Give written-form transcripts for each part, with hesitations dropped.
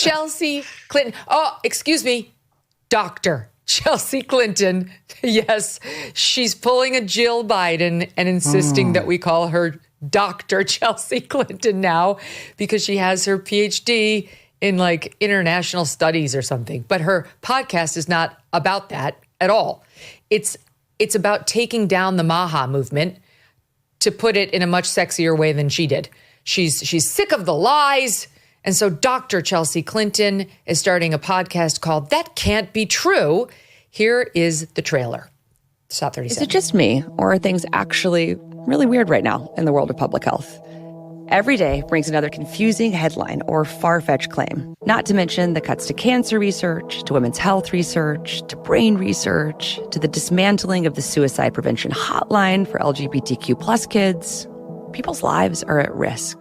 Chelsea Clinton. Oh, excuse me, Dr. Chelsea Clinton. Yes, she's pulling a Jill Biden and insisting that we call her Dr. Chelsea Clinton now because she has her PhD in like international studies or something. But her podcast is not about that at all. It's about taking down the MAHA movement, to put it in a much sexier way than she did. She's sick of the lies. And so Dr. Chelsea Clinton is starting a podcast called That Can't Be True. Here is the trailer. Stop 37. Is it just me, or are things actually really weird right now in the world of public health? Every day brings another confusing headline or far-fetched claim, not to mention the cuts to cancer research, to women's health research, to brain research, to the dismantling of the suicide prevention hotline for LGBTQ plus kids. People's lives are at risk.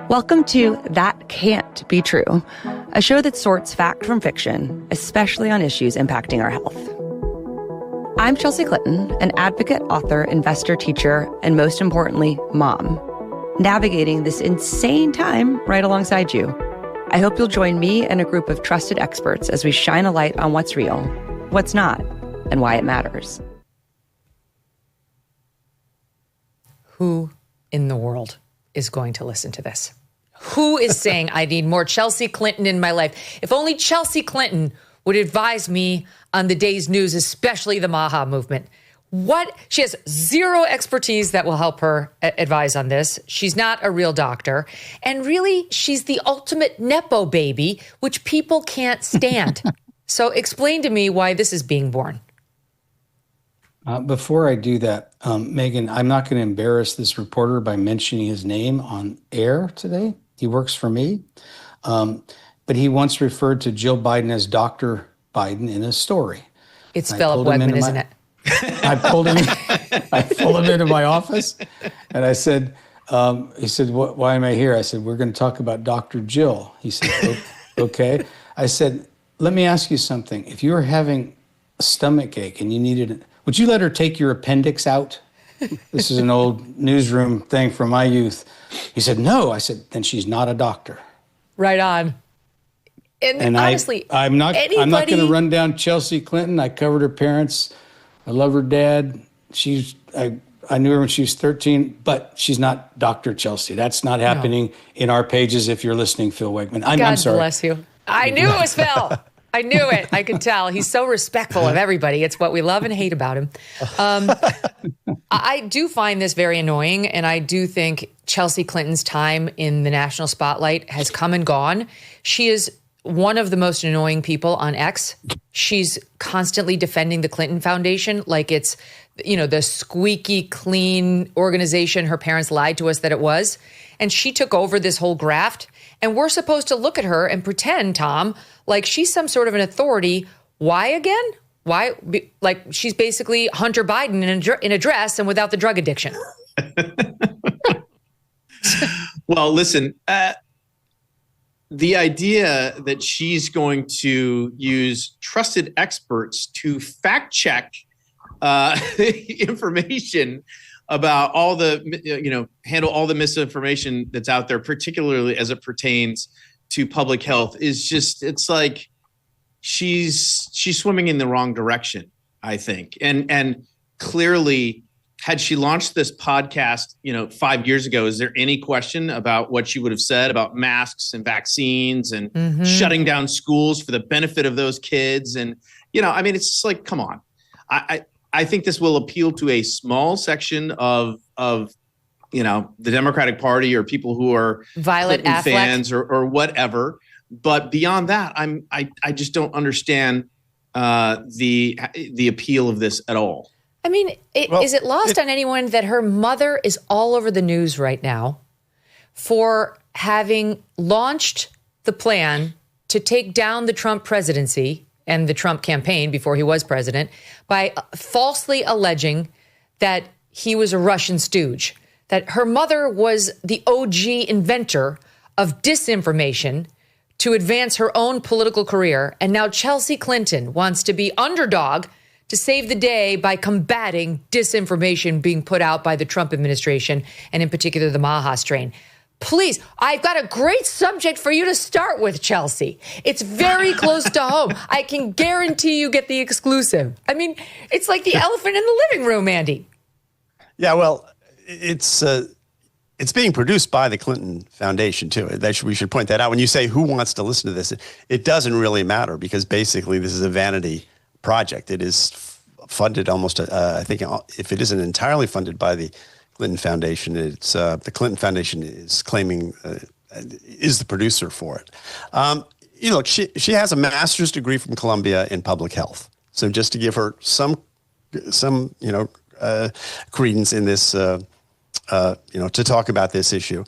Welcome to That Can't Be True, a show that sorts fact from fiction, especially on issues impacting our health. I'm Chelsea Clinton, an advocate, author, investor, teacher, and most importantly, mom, navigating this insane time right alongside you. I hope you'll join me and a group of trusted experts as we shine a light on what's real, what's not, and why it matters. Who in the world is going to listen to this? Who is saying, I need more Chelsea Clinton in my life? If only Chelsea Clinton would advise me on the day's news, especially the MAHA movement. She has zero expertise that will help her advise on this. She's not a real doctor. And really, she's the ultimate nepo baby, which people can't stand. So explain to me why this is being born. Before I do that, Megyn, I'm not going to embarrass this reporter by mentioning his name on air today. He works for me. But he once referred to Jill Biden as Dr. Biden in a story. It's Philip Wegman, isn't it? I pulled him into my office, and I said, he said, why am I here? I said, we're going to talk about Dr. Jill. He said, okay. I said, let me ask you something. If you were having a stomach ache and you needed it, would you let her take your appendix out? This is an old newsroom thing from my youth. He said, no. I said, then she's not a doctor. Right on. And honestly, I'm not going to run down Chelsea Clinton. I covered her parents. I love her dad. I knew her when she was 13, but she's not Dr. Chelsea. That's not happening in our pages if you're listening, Phil Wegman. I'm sorry. God bless you. I knew it was Phil. I knew it. I could tell. He's so respectful of everybody. It's what we love and hate about him. I do find this very annoying, and I do think Chelsea Clinton's time in the national spotlight has come and gone. She is one of the most annoying people on X. She's constantly defending the Clinton Foundation like it's, the squeaky clean organization her parents lied to us that it was. And she took over this whole graft. And we're supposed to look at her and pretend, Tom, like she's some sort of an authority. Why again? Why? Like she's basically Hunter Biden in a dress and without the drug addiction. Well, listen, the idea that she's going to use trusted experts to fact check information about all the, handle all the misinformation that's out there, particularly as it pertains to public health, is just, it's like she's swimming in the wrong direction, I think. And clearly, had she launched this podcast, 5 years ago, is there any question about what she would have said about masks and vaccines and shutting down schools for the benefit of those kids? And, it's just like, come on. I think this will appeal to a small section of the Democratic Party or people who are Violet Affleck fans or whatever. But beyond that, I just don't understand the appeal of this at all. I mean, is it lost on anyone that her mother is all over the news right now for having launched the plan to take down the Trump presidency and the Trump campaign before he was president by falsely alleging that he was a Russian stooge, that her mother was the OG inventor of disinformation to advance her own political career. And now Chelsea Clinton wants to be underdog to save the day by combating disinformation being put out by the Trump administration, and in particular the MAHA strain. Please, I've got a great subject for you to start with, Chelsea. It's very close to home. I can guarantee you get the exclusive. I mean, it's like the elephant in the living room, Andy. Yeah, well, it's being produced by the Clinton Foundation, too. We should point that out. When you say who wants to listen to this, it doesn't really matter because basically this is a vanity project. It is funded almost, I think, if it isn't entirely funded by the Clinton Foundation, it's the Clinton Foundation is claiming is the producer for it. Look, she has a master's degree from Columbia in public health. So just to give her some credence in this, to talk about this issue.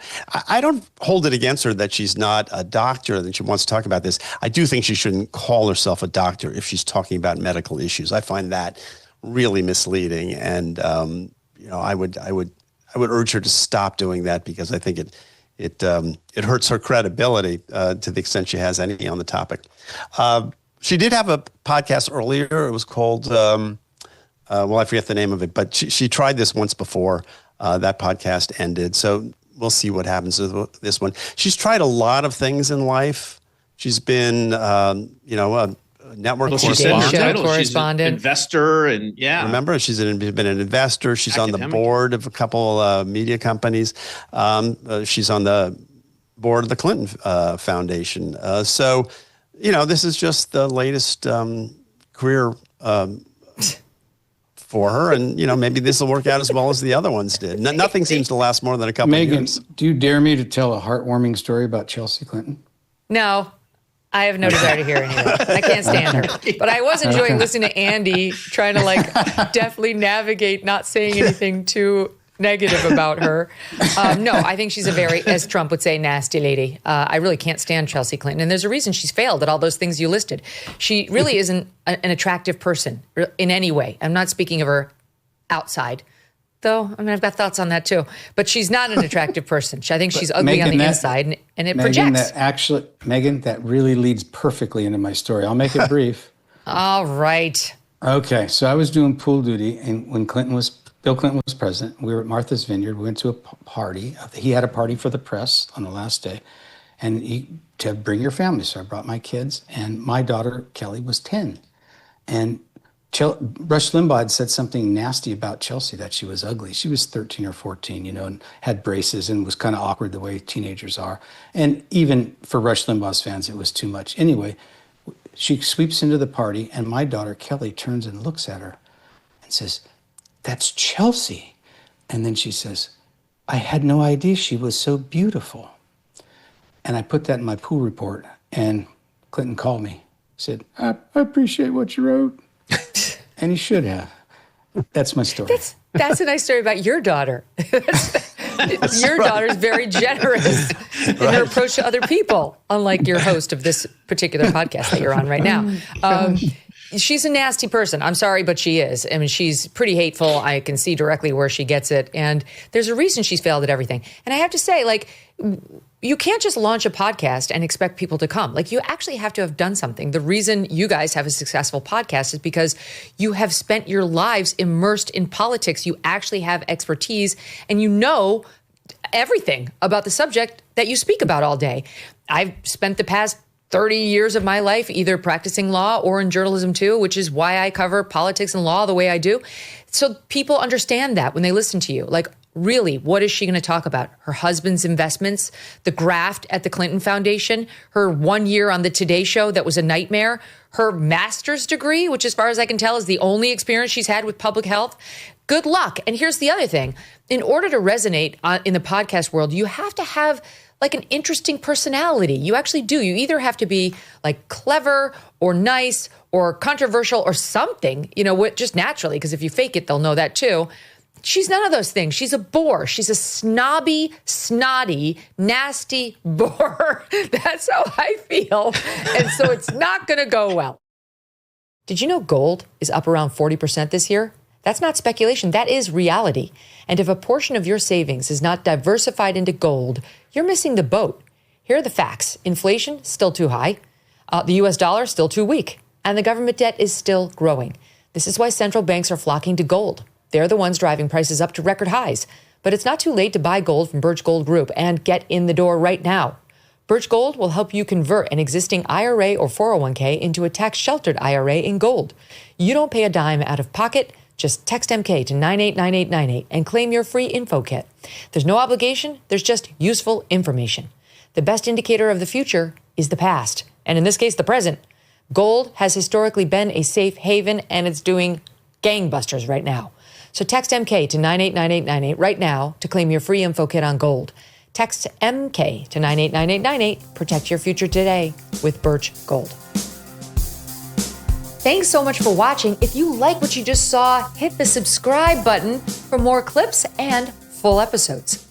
I don't hold it against her that she's not a doctor, that she wants to talk about this. I do think she shouldn't call herself a doctor if she's talking about medical issues. I find that really misleading, and I would urge her to stop doing that because I think it hurts her credibility to the extent she has any on the topic. She did have a podcast earlier. It was called, I forget the name of it, but she tried this once before. That podcast ended. So we'll see what happens with this one. She's tried a lot of things in life. She's been, a network correspondent. She's an investor, and remember, she's been an investor. She's on the board of a couple media companies. She's on the board of the Clinton Foundation. So, this is just the latest career for her, and maybe this will work out as well as the other ones did. Nothing seems to last more than a couple of years. Megyn, do you dare me to tell a heartwarming story about Chelsea Clinton? No, I have no desire to hear any of that. I can't stand her. But I was enjoying listening to Andy trying to deftly navigate not saying anything too negative about her. No, I think she's a very, as Trump would say, nasty lady. I really can't stand Chelsea Clinton. And there's a reason she's failed at all those things you listed. She really isn't an attractive person in any way. I'm not speaking of her outside, though. I mean, I've got thoughts on that too. But she's not an attractive person. I think she's ugly on the inside, and it projects. Megyn, that really leads perfectly into my story. I'll make it brief. All right. Okay, so I was doing pool duty, and when Bill Clinton was president, we were at Martha's Vineyard. We went to a party. He had a party for the press on the last day, and he said, bring your family. So I brought my kids, and my daughter, Kelly, was 10. And Rush Limbaugh had said something nasty about Chelsea, that she was ugly. She was 13 or 14, and had braces and was kind of awkward the way teenagers are. And even for Rush Limbaugh's fans, it was too much. Anyway, she sweeps into the party, and my daughter, Kelly, turns and looks at her and says, that's Chelsea. And then she says, I had no idea she was so beautiful. And I put that in my pool report, and Clinton called me. He said, I appreciate what you wrote. And he should have. That's my story. That's a nice story about your daughter. Your daughter's very generous in her approach to other people, unlike your host of this particular podcast that you're on right now. She's a nasty person. I'm sorry, but she is. I mean, she's pretty hateful. I can see directly where she gets it. And there's a reason she's failed at everything. And I have to say, you can't just launch a podcast and expect people to come. You actually have to have done something. The reason you guys have a successful podcast is because you have spent your lives immersed in politics. You actually have expertise, and you know everything about the subject that you speak about all day. I've spent the past 30 years of my life either practicing law or in journalism too, which is why I cover politics and law the way I do. So people understand that when they listen to you. Really, what is she going to talk about? Her husband's investments, the graft at the Clinton Foundation, her 1 year on the Today Show that was a nightmare, her master's degree, which as far as I can tell is the only experience she's had with public health. Good luck. And here's the other thing. In order to resonate in the podcast world, you have to have an interesting personality. You actually do. You either have to be clever or nice or controversial or something, just naturally, because if you fake it, they'll know that too. She's none of those things. She's a bore. She's a snobby, snotty, nasty bore. That's how I feel. And so it's not going to go well. Did you know gold is up around 40% this year? That's not speculation. That is reality. And if a portion of your savings is not diversified into gold, you're missing the boat. Here are the facts. Inflation, still too high. The U.S. dollar, still too weak. And the government debt is still growing. This is why central banks are flocking to gold. They're the ones driving prices up to record highs. But it's not too late to buy gold from Birch Gold Group and get in the door right now. Birch Gold will help you convert an existing IRA or 401k into a tax-sheltered IRA in gold. You don't pay a dime out of pocket. Just text MK to 989898 and claim your free info kit. There's no obligation. There's just useful information. The best indicator of the future is the past, and in this case, the present. Gold has historically been a safe haven, and it's doing gangbusters right now. So text MK to 989898 right now to claim your free info kit on gold. Text MK to 989898. Protect your future today with Birch Gold. Thanks so much for watching. If you like what you just saw, hit the subscribe button for more clips and full episodes.